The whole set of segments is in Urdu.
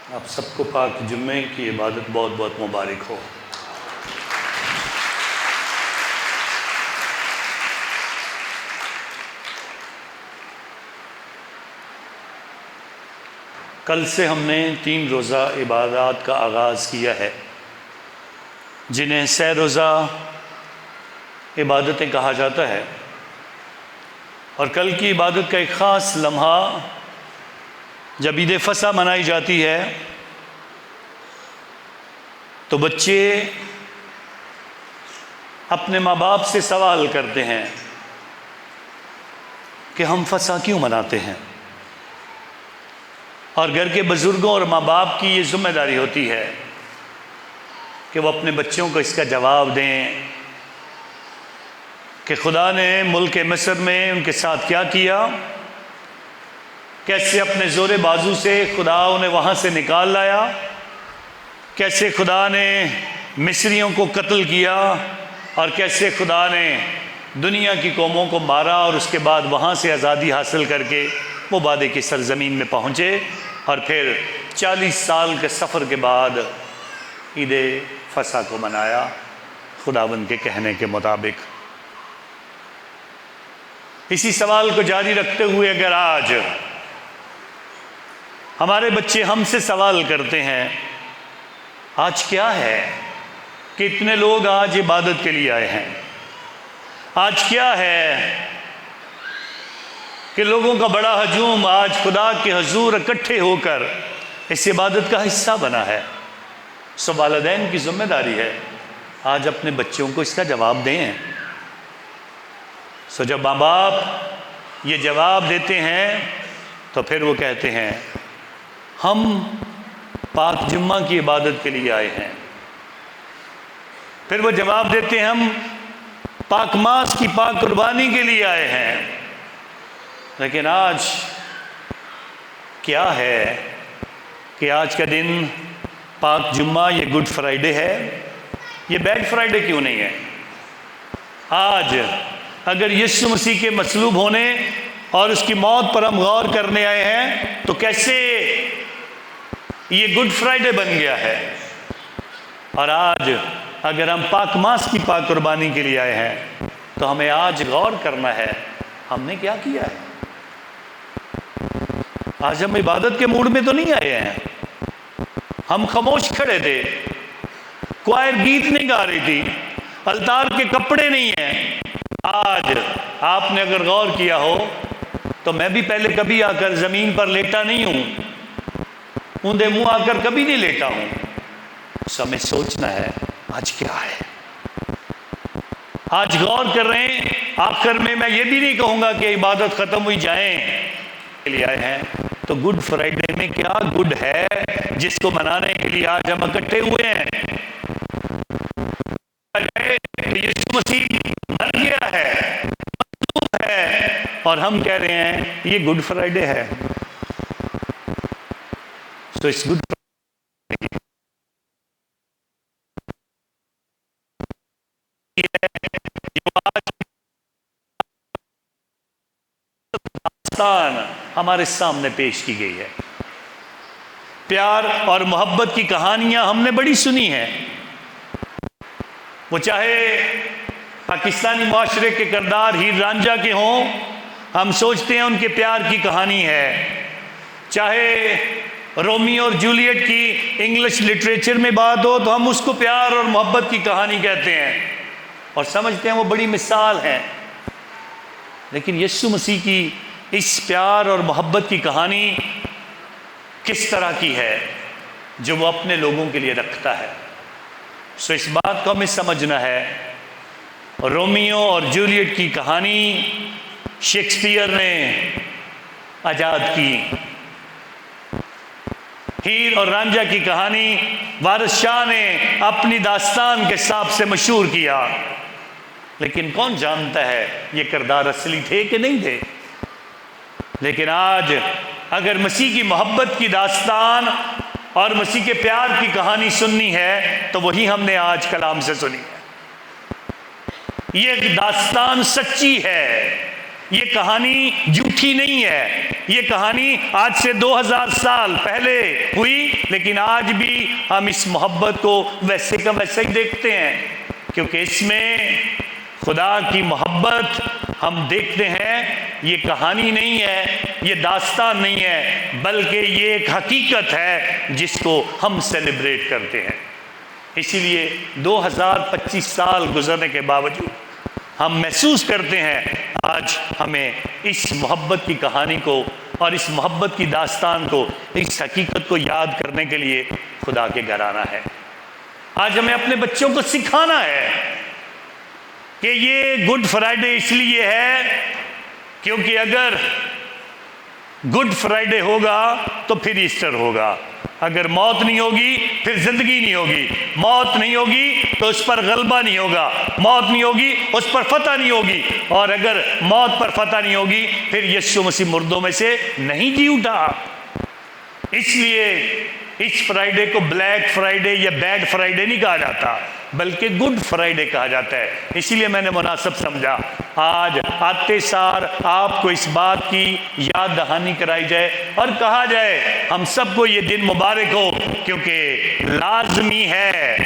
آپ سب کو پاک جمعے کی عبادت بہت بہت مبارک ہو۔ کل سے ہم نے 3 روزہ عبادات کا آغاز کیا ہے، جنہیں 6 روزہ عبادتیں کہا جاتا ہے، اور کل کی عبادت کا ایک خاص لمحہ جب عید فصح منائی جاتی ہے تو بچے اپنے ماں باپ سے سوال کرتے ہیں کہ ہم فصح کیوں مناتے ہیں، اور گھر کے بزرگوں اور ماں باپ کی یہ ذمہ داری ہوتی ہے کہ وہ اپنے بچوں کو اس کا جواب دیں کہ خدا نے ملک مصر میں ان کے ساتھ کیا کیا، کیسے اپنے زور بازو سے خدا انہیں وہاں سے نکال لایا، کیسے خدا نے مصریوں کو قتل کیا، اور کیسے خدا نے دنیا کی قوموں کو مارا، اور اس کے بعد وہاں سے آزادی حاصل کر کے وہ وعدے کی سرزمین میں پہنچے، اور پھر 40 سال کے سفر کے بعد عید فصح کو منایا خداوند کے کہنے کے مطابق۔ اسی سوال کو جاری رکھتے ہوئے اگر آج ہمارے بچے ہم سے سوال کرتے ہیں آج کیا ہے کہ اتنے لوگ آج عبادت کے لیے آئے ہیں، آج کیا ہے کہ لوگوں کا بڑا ہجوم آج خدا کے حضور اکٹھے ہو کر اس عبادت کا حصہ بنا ہے، سو والدین کی ذمہ داری ہے آج اپنے بچوں کو اس کا جواب دیں۔ سو جب ماں باپ یہ جواب دیتے ہیں تو پھر وہ کہتے ہیں ہم پاک جمعہ کی عبادت کے لیے آئے ہیں، پھر وہ جواب دیتے ہیں ہم پاک ماس کی پاک قربانی کے لیے آئے ہیں۔ لیکن آج کیا ہے کہ آج کا دن پاک جمعہ یہ گڈ فرائیڈے ہے، یہ بیڈ فرائیڈے کیوں نہیں ہے؟ آج اگر یسوع مسیح کے مصلوب ہونے اور اس کی موت پر ہم غور کرنے آئے ہیں تو کیسے یہ گڈ فرائیڈے بن گیا ہے؟ اور آج اگر ہم پاک ماس کی پاک قربانی کے لیے آئے ہیں تو ہمیں آج غور کرنا ہے ہم نے کیا کیا ہے۔ آج ہم عبادت کے موڈ میں تو نہیں آئے ہیں، ہم خاموش کھڑے تھے، کوائر گیت نہیں گا رہی تھی، التار کے کپڑے نہیں ہیں۔ آج آپ نے اگر غور کیا ہو تو میں بھی پہلے کبھی آ کر زمین پر لیٹا نہیں ہوں، اوندے منہ آ کر کبھی نہیں لیٹا ہوں۔ ہمیں سوچنا ہے آج کیا ہے، آج غور کر رہے ہیں۔ آخر میں میں یہ بھی نہیں کہوں گا کہ عبادت ختم ہوئی جائیں کے لیے آئے ہیں، تو گڈ فرائیڈے میں کیا گڈ ہے جس کو منانے کے لیے آج ہم اکٹھے ہوئے ہیں؟ یسوع مسیح مر گیا ہے، مصلوب ہے، اور ہم کہہ رہے ہیں یہ گڈ فرائیڈے ہے۔ تو اس گڈ داستان ہمارے سامنے پیش کی گئی ہے۔ پیار اور محبت کی کہانیاں ہم نے بڑی سنی ہیں، وہ چاہے پاکستانی معاشرے کے کردار ہیر رانجھا کے ہوں، ہم سوچتے ہیں ان کے پیار کی کہانی ہے، چاہے رومیو اور جولیٹ کی انگلش لٹریچر میں بات ہو تو ہم اس کو پیار اور محبت کی کہانی کہتے ہیں اور سمجھتے ہیں وہ بڑی مثال ہے۔ لیکن یسوع مسیح کی اس پیار اور محبت کی کہانی کس طرح کی ہے جو وہ اپنے لوگوں کے لیے رکھتا ہے؟ سو اس بات کو ہمیں سمجھنا ہے۔ رومیو اور جولیٹ کی کہانی شیکسپیئر نے ایجاد کی، ہیر اور رانجھا کی کہانی وارث شاہ نے اپنی داستان کے حساب سے مشہور کیا، لیکن کون جانتا ہے یہ کردار اصلی تھے کہ نہیں تھے؟ لیکن آج اگر مسیح کی محبت کی داستان اور مسیح کے پیار کی کہانی سننی ہے تو وہی ہم نے آج کلام سے سنی ہے۔ یہ داستان سچی ہے، یہ کہانی جھوٹی جھوٹی نہیں ہے، یہ کہانی آج سے 2000 سال پہلے ہوئی، لیکن آج بھی ہم اس محبت کو ویسے کا ویسے ہی دیکھتے ہیں، کیونکہ اس میں خدا کی محبت ہم دیکھتے ہیں۔ یہ کہانی نہیں ہے، یہ داستان نہیں ہے، بلکہ یہ ایک حقیقت ہے جس کو ہم سیلیبریٹ کرتے ہیں۔ اسی لیے 2025 سال گزرنے کے باوجود ہم محسوس کرتے ہیں آج ہمیں اس محبت کی کہانی کو اور اس محبت کی داستان کو، اس حقیقت کو یاد کرنے کے لیے خدا کے گھر آنا ہے۔ آج ہمیں اپنے بچوں کو سکھانا ہے کہ یہ گڈ فرائیڈے اس لیے ہے کیونکہ اگر گڈ فرائیڈے ہوگا تو پھر ایسٹر ہوگا، اگر موت نہیں ہوگی پھر زندگی نہیں ہوگی، موت نہیں ہوگی تو اس پر غلبہ نہیں ہوگا، موت نہیں ہوگی اس پر فتح نہیں ہوگی، اور اگر موت پر فتح نہیں ہوگی پھر یسوع مسیح مردوں میں سے نہیں جی اٹھا۔ اس لیے اس فرائیڈے کو بلیک فرائیڈے یا بیڈ فرائیڈے نہیں کہا جاتا، بلکہ گڈ فرائیڈے کہا جاتا ہے۔ اسی لیے میں نے مناسب سمجھا آج آتے سار آپ کو اس بات کی یاد دہانی کرائی جائے اور کہا جائے ہم سب کو یہ دن مبارک ہو، کیونکہ لازمی ہے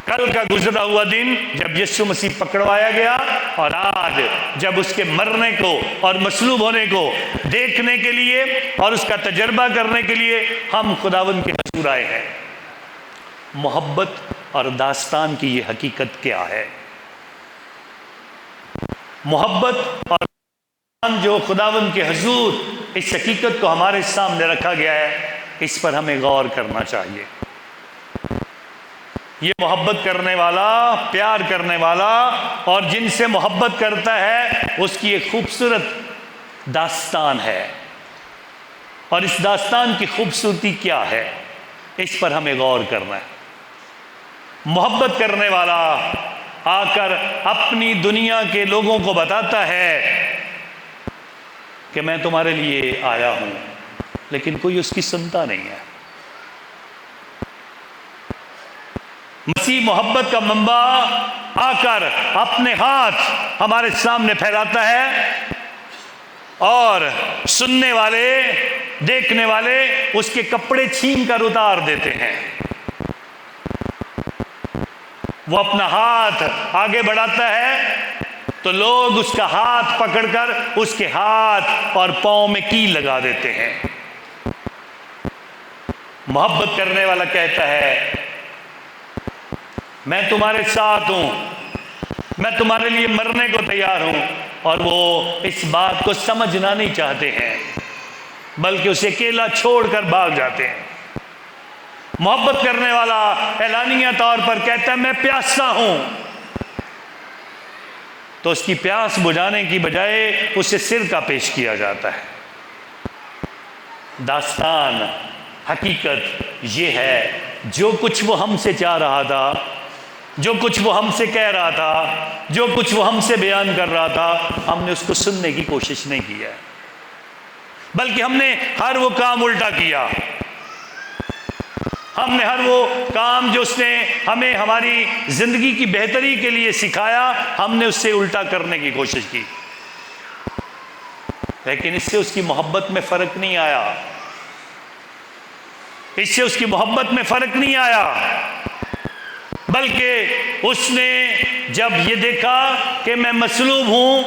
کل کا گزرا ہوا دن جب یسوع مسیح پکڑوایا گیا، اور آج جب اس کے مرنے کو اور مصلوب ہونے کو دیکھنے کے لیے اور اس کا تجربہ کرنے کے لیے ہم خداوند کے حضور آئے ہیں۔ محبت اور داستان کی یہ حقیقت کیا ہے؟ محبت اور داستان جو خداوند کے حضور اس حقیقت کو ہمارے سامنے رکھا گیا ہے، اس پر ہمیں غور کرنا چاہیے۔ یہ محبت کرنے والا، پیار کرنے والا اور جن سے محبت کرتا ہے اس کی ایک خوبصورت داستان ہے، اور اس داستان کی خوبصورتی کیا ہے اس پر ہمیں غور کرنا ہے۔ محبت کرنے والا آ کر اپنی دنیا کے لوگوں کو بتاتا ہے کہ میں تمہارے لیے آیا ہوں، لیکن کوئی اس کی سنتا نہیں ہے۔ مسیح محبت کا منبع آ کر اپنے ہاتھ ہمارے سامنے پھیلاتا ہے، اور سننے والے، دیکھنے والے اس کے کپڑے چھین کر اتار دیتے ہیں۔ وہ اپنا ہاتھ آگے بڑھاتا ہے تو لوگ اس کا ہاتھ پکڑ کر اس کے ہاتھ اور پاؤں میں کیل لگا دیتے ہیں۔ محبت کرنے والا کہتا ہے میں تمہارے ساتھ ہوں، میں تمہارے لیے مرنے کو تیار ہوں، اور وہ اس بات کو سمجھنا نہیں چاہتے ہیں بلکہ اسے اکیلا چھوڑ کر بھاگ جاتے ہیں۔ محبت کرنے والا اعلانیہ طور پر کہتا ہے میں پیاسا ہوں، تو اس کی پیاس بجھانے کی بجائے اسے سرکہ پیش کیا جاتا ہے۔ داستان، حقیقت یہ ہے جو کچھ وہ ہم سے چاہ رہا تھا، جو کچھ وہ ہم سے کہہ رہا تھا، جو کچھ وہ ہم سے بیان کر رہا تھا، ہم نے اس کو سننے کی کوشش نہیں کی ہے، بلکہ ہم نے ہر وہ کام الٹا کیا۔ ہم نے ہر وہ کام جو اس نے ہمیں ہماری زندگی کی بہتری کے لیے سکھایا، ہم نے اس سے الٹا کرنے کی کوشش کی، لیکن اس سے اس کی محبت میں فرق نہیں آیا، اس سے اس کی محبت میں فرق نہیں آیا، بلکہ اس نے جب یہ دیکھا کہ میں مصلوب ہوں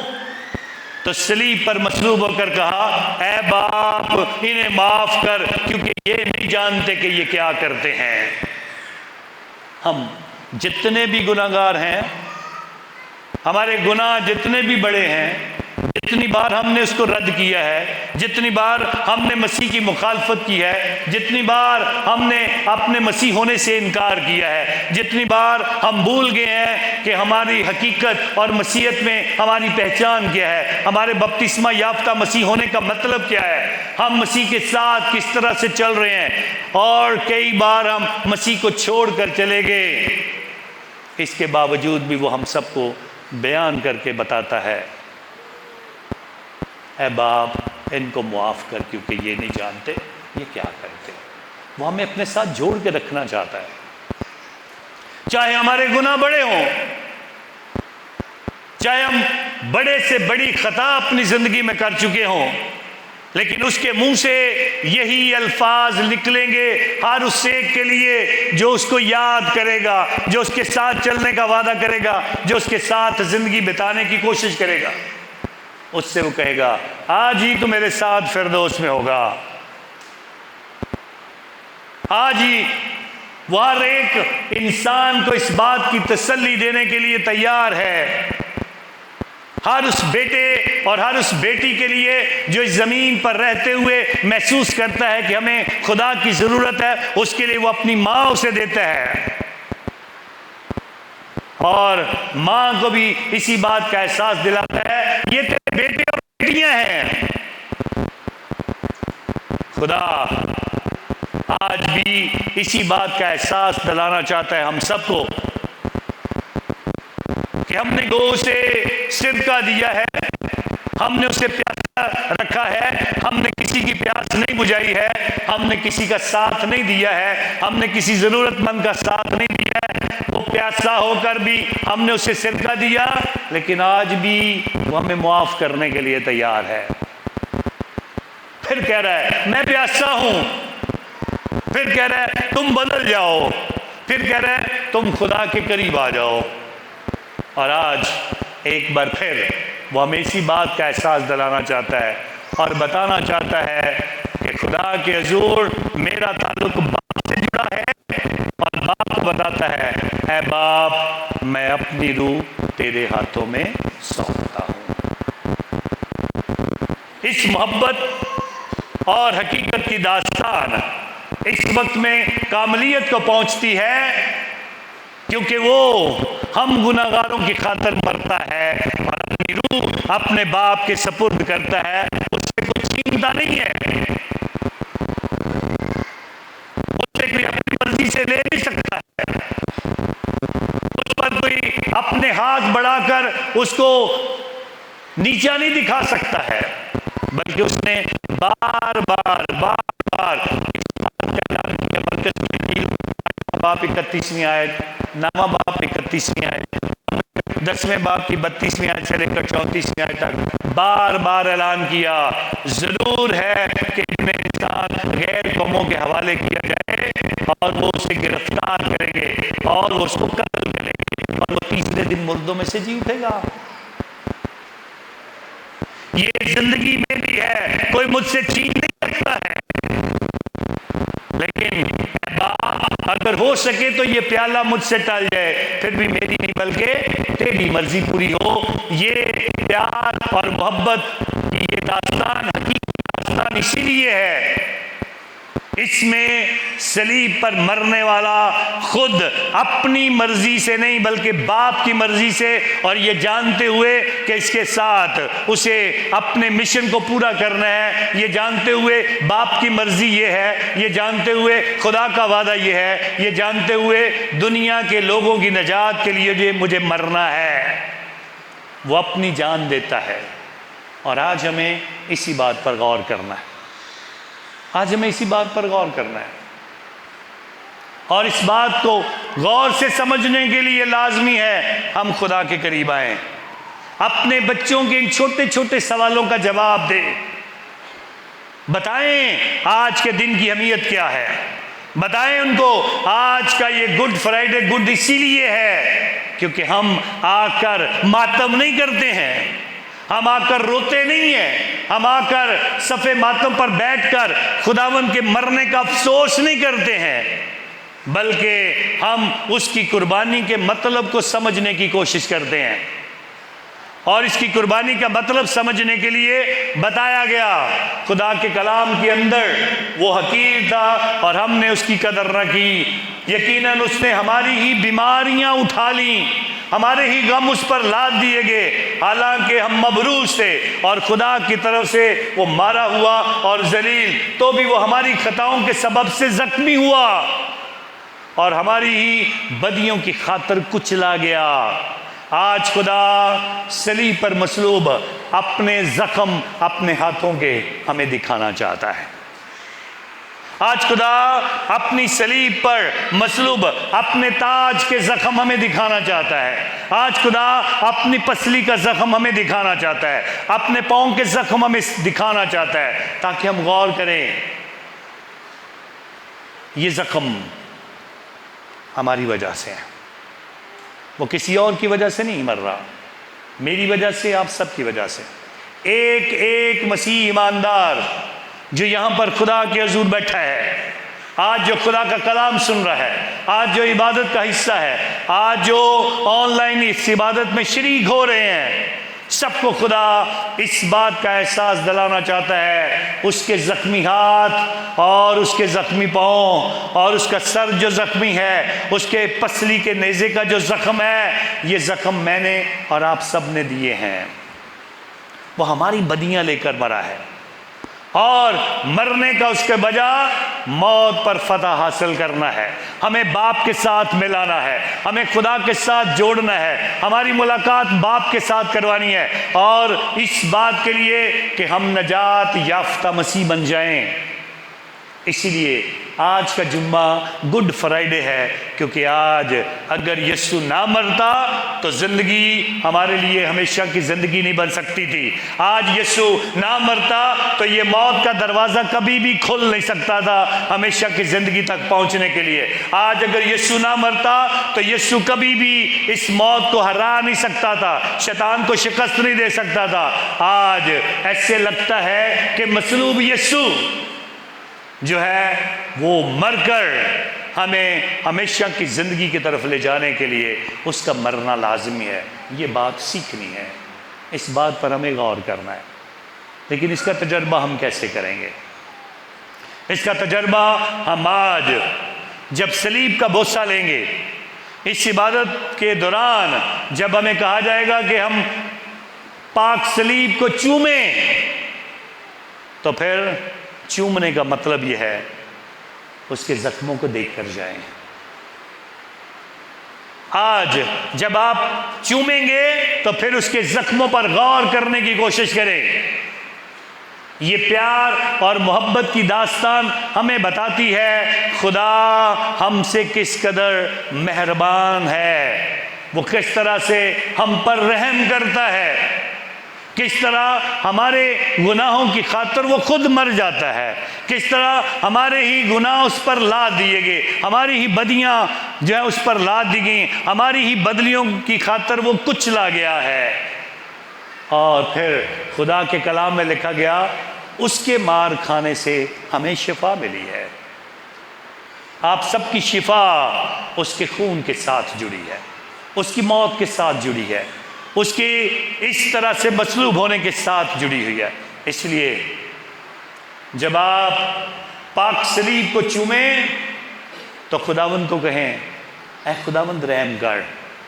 تو صلیب پر مصلوب ہو کر کہا اے باپ انہیں معاف کر، کیونکہ یہ نہیں جانتے کہ یہ کیا کرتے ہیں۔ ہم جتنے بھی گناہگار ہیں، ہمارے گناہ جتنے بھی بڑے ہیں، جتنی بار ہم نے اس کو رد کیا ہے، جتنی بار ہم نے مسیح کی مخالفت کی ہے، جتنی بار ہم نے اپنے مسیح ہونے سے انکار کیا ہے، جتنی بار ہم بھول گئے ہیں کہ ہماری حقیقت اور مسیحیت میں ہماری پہچان کیا ہے، ہمارے بپتسمہ یافتہ مسیح ہونے کا مطلب کیا ہے، ہم مسیح کے ساتھ کس طرح سے چل رہے ہیں، اور کئی بار ہم مسیح کو چھوڑ کر چلے گئے، اس کے باوجود بھی وہ ہم سب کو بیان کر کے بتاتا ہے اے باپ ان کو معاف کر، کیونکہ یہ نہیں جانتے یہ کیا کرتے۔ وہ ہمیں اپنے ساتھ جوڑ کے رکھنا چاہتا ہے، چاہے ہمارے گناہ بڑے ہوں، چاہے ہم بڑے سے بڑی خطا اپنی زندگی میں کر چکے ہوں، لیکن اس کے منہ سے یہی الفاظ نکلیں گے ہر اس ایک کے لیے جو اس کو یاد کرے گا، جو اس کے ساتھ چلنے کا وعدہ کرے گا، جو اس کے ساتھ زندگی بتانے کی کوشش کرے گا۔ اس سے وہ کہے گا آج ہی تو میرے ساتھ فردوس میں ہوگا، آج ہی۔ وہ ہر ایک انسان کو اس بات کی تسلی دینے کے لیے تیار ہے، ہر اس بیٹے اور ہر اس بیٹی کے لیے جو اس زمین پر رہتے ہوئے محسوس کرتا ہے کہ ہمیں خدا کی ضرورت ہے، اس کے لیے وہ اپنی ماں اسے دیتا ہے، اور ماں کو بھی اسی بات کا احساس دلاتا ہے یہ تیرے بیٹے اور بیٹیاں ہیں۔ خدا آج بھی اسی بات کا احساس دلانا چاہتا ہے ہم سب کو کہ ہم نے گو سے سرکہ دیا ہے، ہم نے اسے پیاسا رکھا ہے، ہم نے کسی کی پیاس نہیں بجھائی ہے، ہم نے کسی کا ساتھ نہیں دیا ہے، ہم نے کسی ضرورت مند کا ساتھ نہیں دیا ہے۔ وہ پیاسا ہو کر بھی ہم نے اسے سرکہ دیا، لیکن آج بھی وہ ہمیں معاف کرنے کے لیے تیار ہے۔ پھر کہہ رہا ہے میں پیاسا ہوں، پھر کہہ رہا ہے تم بدل جاؤ، پھر کہہ رہا ہے تم خدا کے قریب آ جاؤ۔ اور آج ایک بار پھر وہ ہمیں اسی بات کا احساس دلانا چاہتا ہے اور بتانا چاہتا ہے کہ خدا کے حضور میرا تعلق باپ سے جڑا ہے، اور باپ کو بتاتا ہے اے باپ میں اپنی روح تیرے ہاتھوں میں سونپتا ہوں۔ اس محبت اور حقیقت کی داستان اس وقت میں کاملیت کو پہنچتی ہے کیونکہ وہ ہم گناہگاروں کی خاطر مرتا ہے اور اپنی روح اپنے باپ کے سپرد کرتا ہے، اس سے کوئی چھینتا نہیں ہے، اس سے کوئی اپنی مرضی سے لے نہیں سکتا ہے، اس پر کوئی اپنے ہاتھ بڑھا کر اس کو نیچا نہیں دکھا سکتا ہے، بلکہ اس نے بار بار باپ 31ویں آیت، نامہ باپ 31ویں آیت، 10ویں باپ کی 32ویں آیت سے لے کر 34ویں آیت تک بار بار اعلان کیا ضرور ہے کہ ابن انسان غیر قوموں کے حوالے کیا جائے اور وہ اسے گرفتار کریں گے اور وہ اس کو قتل کریں گے اور وہ تیسرے دن مردوں میں سے جی اٹھے گا۔ یہ زندگی میری ہے، کوئی مجھ سے چھین نہیں سکتا ہے، لیکن اگر ہو سکے تو یہ پیالہ مجھ سے ٹل جائے، پھر بھی میری نہیں بلکہ تیری مرضی پوری ہو۔ یہ پیار اور محبت کی یہ داستان حقیقی داستان اسی لیے ہے، اس میں صلیب پر مرنے والا خود اپنی مرضی سے نہیں بلکہ باپ کی مرضی سے، اور یہ جانتے ہوئے کہ اس کے ساتھ اسے اپنے مشن کو پورا کرنا ہے، یہ جانتے ہوئے باپ کی مرضی یہ ہے، یہ جانتے ہوئے خدا کا وعدہ یہ ہے، یہ جانتے ہوئے دنیا کے لوگوں کی نجات کے لیے جو مجھے مرنا ہے، وہ اپنی جان دیتا ہے۔ اور آج ہمیں اسی بات پر غور کرنا ہے، آج ہمیں اسی بات پر غور کرنا ہے، اور اس بات کو غور سے سمجھنے کے لیے لازمی ہے ہم خدا کے قریب آئیں، اپنے بچوں کے ان چھوٹے چھوٹے سوالوں کا جواب دیں، بتائیں آج کے دن کی اہمیت کیا ہے، بتائیں ان کو آج کا یہ گڈ فرائیڈے گڈ اسی لیے ہے کیونکہ ہم آ کر ماتم نہیں کرتے ہیں، ہم آ کر روتے نہیں ہیں، ہم آ کر صفِ ماتم پر بیٹھ کر خداوند کے مرنے کا افسوس نہیں کرتے ہیں، بلکہ ہم اس کی قربانی کے مطلب کو سمجھنے کی کوشش کرتے ہیں، اور اس کی قربانی کا مطلب سمجھنے کے لیے بتایا گیا خدا کے کلام کے اندر وہ حقیر تھا اور ہم نے اس کی قدر نہ کی، یقیناً اس نے ہماری ہی بیماریاں اٹھا لیں، ہمارے ہی غم اس پر لاد دیے گئے، حالانکہ ہم مبروز تھے اور خدا کی طرف سے وہ مارا ہوا اور ذلیل، تو بھی وہ ہماری خطاؤں کے سبب سے زخمی ہوا اور ہماری ہی بدیوں کی خاطر کچلا گیا۔ آج خدا صلیب پر مصلوب اپنے زخم اپنے ہاتھوں کے ہمیں دکھانا چاہتا ہے، آج خدا اپنی صلیب پر مصلوب اپنے تاج کے زخم ہمیں دکھانا چاہتا ہے. آج خدا اپنی پسلی کا زخم ہمیں دکھانا چاہتا ہے, اپنے پاؤں کے زخم ہمیں دکھانا چاہتا ہے, تاکہ ہم غور کریں یہ زخم ہماری وجہ سے ہے, وہ کسی اور کی وجہ سے نہیں مر رہا, میری وجہ سے, آپ سب کی وجہ سے. ایک ایک مسیح ایماندار جو یہاں پر خدا کے حضور بیٹھا ہے, آج جو خدا کا کلام سن رہا ہے, آج جو عبادت کا حصہ ہے, آج جو آن لائن اس عبادت میں شریک ہو رہے ہیں, سب کو خدا اس بات کا احساس دلانا چاہتا ہے, اس کے زخمی ہاتھ اور اس کے زخمی پاؤں اور اس کا سر جو زخمی ہے, اس کے پسلی کے نیزے کا جو زخم ہے, یہ زخم میں نے اور آپ سب نے دیے ہیں. وہ ہماری بدیاں لے کر مرا ہے, اور مرنے کا اس کے بجا موت پر فتح حاصل کرنا ہے. ہمیں باپ کے ساتھ ملانا ہے, ہمیں خدا کے ساتھ جوڑنا ہے, ہماری ملاقات باپ کے ساتھ کروانی ہے, اور اس بات کے لیے کہ ہم نجات یافتہ مسیح بن جائیں. اسی لیے آج کا جمعہ گڈ فرائیڈے ہے, کیونکہ آج اگر یسوع نہ مرتا تو زندگی ہمارے لیے ہمیشہ کی زندگی نہیں بن سکتی تھی. آج یسوع نہ مرتا تو یہ موت کا دروازہ کبھی بھی کھل نہیں سکتا تھا ہمیشہ کی زندگی تک پہنچنے کے لیے. آج اگر یسوع نہ مرتا تو یسوع کبھی بھی اس موت کو ہرا نہیں سکتا تھا, شیطان کو شکست نہیں دے سکتا تھا. آج ایسے لگتا ہے کہ مصلوب یسوع جو ہے وہ مر کر ہمیں ہمیشہ کی زندگی کی طرف لے جانے کے لیے اس کا مرنا لازمی ہے. یہ بات سیکھنی ہے, اس بات پر ہمیں غور کرنا ہے. لیکن اس کا تجربہ ہم کیسے کریں گے؟ اس کا تجربہ ہم آج جب صلیب کا بوسہ لیں گے, اس عبادت کے دوران جب ہمیں کہا جائے گا کہ ہم پاک صلیب کو چومیں, تو پھر چومنے کا مطلب یہ ہے اس کے زخموں کو دیکھ کر جائیں. آج جب آپ چومیں گے تو پھر اس کے زخموں پر غور کرنے کی کوشش کریں. یہ پیار اور محبت کی داستان ہمیں بتاتی ہے خدا ہم سے کس قدر مہربان ہے, وہ کس طرح سے ہم پر رحم کرتا ہے, کس طرح ہمارے گناہوں کی خاطر وہ خود مر جاتا ہے, کس طرح ہمارے ہی گناہ اس پر لاد دیے گئے, ہماری ہی بدیاں جو ہے اس پر لاد دی گئیں, ہماری ہی بدلیوں کی خاطر وہ کچلا گیا ہے. اور پھر خدا کے کلام میں لکھا گیا اس کے مار کھانے سے ہمیں شفا ملی ہے. آپ سب کی شفا اس کے خون کے ساتھ جڑی ہے, اس کی موت کے ساتھ جڑی ہے, اس کی اس طرح سے مصلوب ہونے کے ساتھ جڑی ہوئی ہے. اس لیے جب آپ پاک صلیب کو چومیں تو خداوند کو کہیں اے خداوند رحم کر,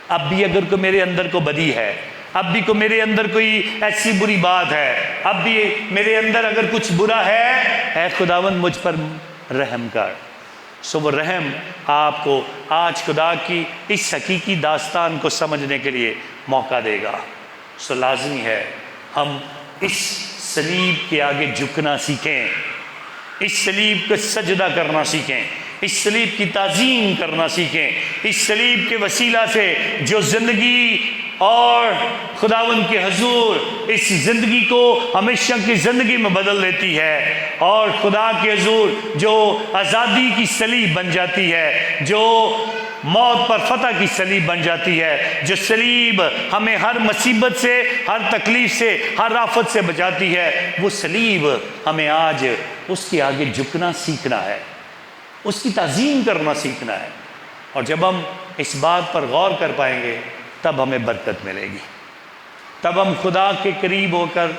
اب بھی اگر کوئی میرے اندر کو بدی ہے, اب بھی کوئی میرے اندر کوئی ایسی بری بات ہے, اب بھی میرے اندر اگر کچھ برا ہے, اے خداوند مجھ پر رحم کر. سو وہ رحم آپ کو آج خدا کی اس حقیقی داستان کو سمجھنے کے لیے موقع دے گا. سو لازمی ہے ہم اس صلیب کے آگے جھکنا سیکھیں, اس صلیب کو سجدہ کرنا سیکھیں, اس صلیب کی تعظیم کرنا سیکھیں, اس صلیب کے وسیلہ سے جو زندگی اور خداوند کے حضور اس زندگی کو ہمیشہ کی زندگی میں بدل دیتی ہے, اور خدا کے حضور جو آزادی کی صلیب بن جاتی ہے, جو موت پر فتح کی صلیب بن جاتی ہے, جو صلیب ہمیں ہر مصیبت سے, ہر تکلیف سے, ہر آفت سے بچاتی ہے, وہ صلیب ہمیں آج اس کے آگے جھکنا سیکھنا ہے, اس کی تعظیم کرنا سیکھنا ہے. اور جب ہم اس بات پر غور کر پائیں گے تب ہمیں برکت ملے گی, تب ہم خدا کے قریب ہو کر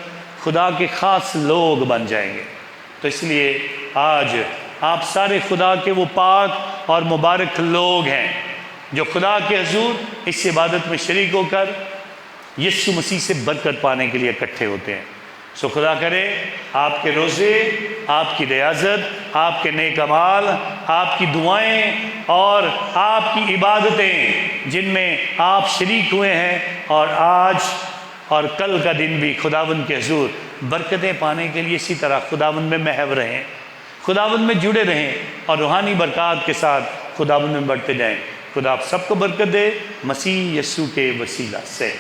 خدا کے خاص لوگ بن جائیں گے. تو اس لیے آج آپ سارے خدا کے وہ پاک اور مبارک لوگ ہیں جو خدا کے حضور اس عبادت میں شریک ہو کر یسوع مسیح سے برکت پانے کے لیے اکٹھے ہوتے ہیں. سو خدا کرے آپ کے روزے, آپ کی ریاضت, آپ کے نیک اعمال, آپ کی دعائیں اور آپ کی عبادتیں جن میں آپ شریک ہوئے ہیں, اور آج اور کل کا دن بھی خداوند کے حضور برکتیں پانے کے لیے اسی طرح خداوند میں محو رہیں, خداوند میں جڑے رہیں اور روحانی برکات کے ساتھ خداوند میں بڑھتے جائیں۔ خدا آپ سب کو برکت دے، مسیح یسوع کے وسیلہ سے۔